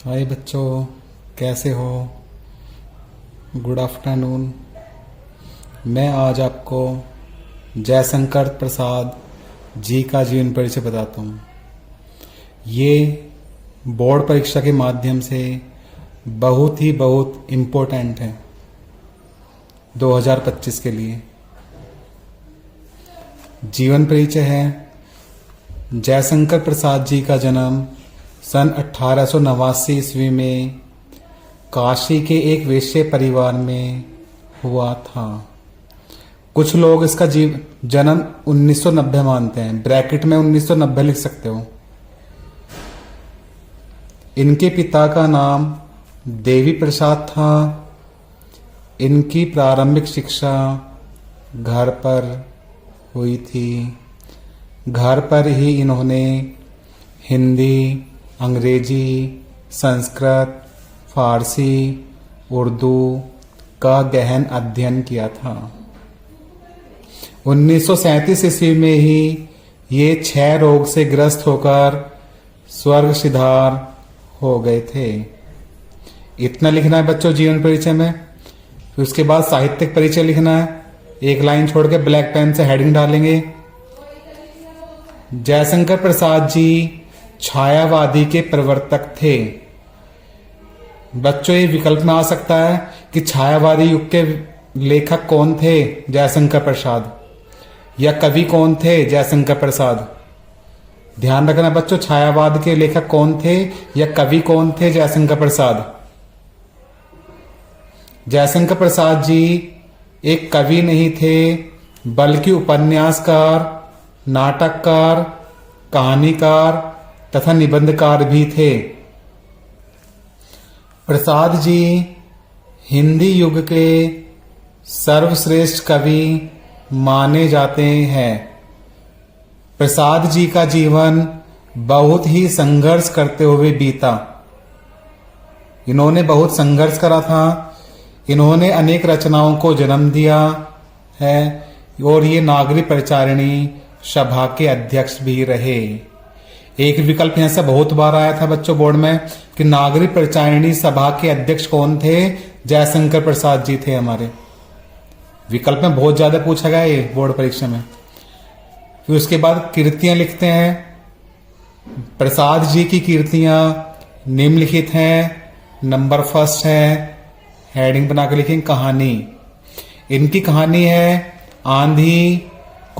हाय बच्चों, कैसे हो? Good afternoon. मैं आज आपको जयशंकर प्रसाद जी का जीवन परिचय बताता हूँ। ये बोर्ड परीक्षा के माध्यम से बहुत इम्पोर्टेंट है 2025 के लिए। जीवन परिचय है। जयशंकर प्रसाद जी का जन्म सन 1889 ईस्वी में काशी के एक वैश्य परिवार में हुआ था। कुछ लोग इसका जन्म 1990 मानते हैं, ब्रैकेट में 1990 लिख सकते हो। इनके पिता का नाम देवी प्रसाद था। इनकी प्रारंभिक शिक्षा घर पर हुई थी। घर पर ही इन्होंने हिंदी, अंग्रेजी, संस्कृत, फारसी, उर्दू का गहन अध्ययन किया था। 1937 ईस्वी में ही ये क्षय रोग से ग्रस्त होकर स्वर्ग सिधार हो गए थे। इतना लिखना है बच्चों जीवन परिचय में। फिर उसके बाद साहित्यिक परिचय लिखना है। एक लाइन छोड़ के ब्लैक पेन से हेडिंग डालेंगे। जयशंकर प्रसाद जी छायावादी के प्रवर्तक थे। बच्चों, ये विकल्प में आ सकता है कि छायावादी युग के लेखक कौन थे? जयशंकर प्रसाद। या कवि कौन थे? जयशंकर प्रसाद। ध्यान रखना बच्चों, छायावाद के लेखक कौन थे या कवि कौन थे? जयशंकर प्रसाद। जयशंकर प्रसाद जी एक कवि नहीं थे, बल्कि उपन्यासकार, नाटककार, कहानीकार तथा निबंधकार भी थे। प्रसाद जी हिंदी युग के सर्वश्रेष्ठ कवि माने जाते हैं। प्रसाद जी का जीवन बहुत ही संघर्ष करते हुए बीता। इन्होंने बहुत संघर्ष करा था। इन्होंने अनेक रचनाओं को जन्म दिया है और ये नागरिक परिचारिणी सभा के अध्यक्ष भी रहे। एक विकल्प यहां से बहुत बार आया था बच्चों बोर्ड में कि नागरिक परिचारिणी सभा के अध्यक्ष कौन थे? जयशंकर प्रसाद जी थे हमारे। विकल्प में बहुत ज्यादा पूछा गया ये बोर्ड परीक्षा में। फिर उसके बाद कीर्तियां लिखते हैं। प्रसाद जी की कीर्तियां निम्नलिखित हैं। नंबर फर्स्ट है, हेडिंग बना के लिखेंगे कहानी। इनकी कहानी है आंधी,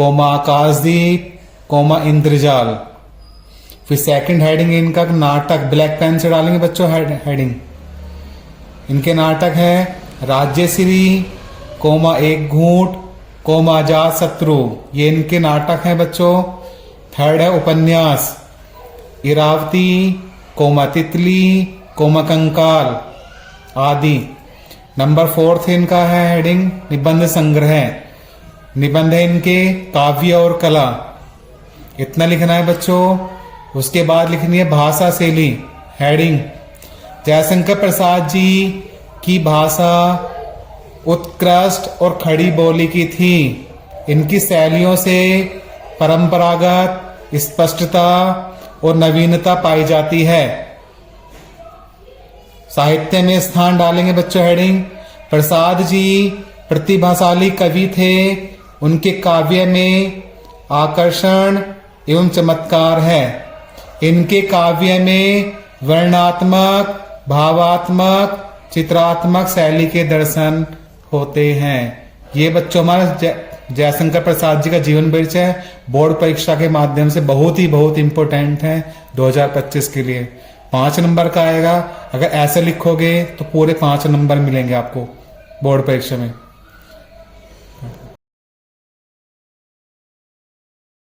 आकाशदीप, इंद्रजाल। फिर सेकंड हेडिंग है इनका नाटक। ब्लैक पेन से डालेंगे बच्चों हेडिंग। इनके नाटक है राज्यश्री, एक घूंट, अजात शत्रु। ये इनके नाटक हैं बच्चों। थर्ड है उपन्यास इरावती, तितली, कंकाल आदि। नंबर फोर्थ इनका है हेडिंग निबंध संग्रह। निबंध है इनके काव्य और कला। इतना लिखना है बच्चों। उसके बाद लिखनी है भाषा शैली। हेडिंग जयशंकर प्रसाद जी की भाषा उत्कृष्ट और खड़ी बोली की थी। इनकी शैलियों से परंपरागत स्पष्टता और नवीनता पाई जाती है। साहित्य में स्थान डालेंगे बच्चों हेडिंग प्रसाद जी प्रतिभाशाली कवि थे। उनके काव्य में आकर्षण एवं चमत्कार है। इनके काव्य में वर्णात्मक, भावात्मक, चित्रात्मक शैली के दर्शन होते हैं। ये बच्चों हमारा जयशंकर प्रसाद जी का जीवन परिचय बोर्ड परीक्षा के माध्यम से बहुत इंपोर्टेंट है 2025 के लिए। 5 नंबर का आएगा। अगर ऐसे लिखोगे तो पूरे 5 नंबर मिलेंगे आपको बोर्ड परीक्षा में।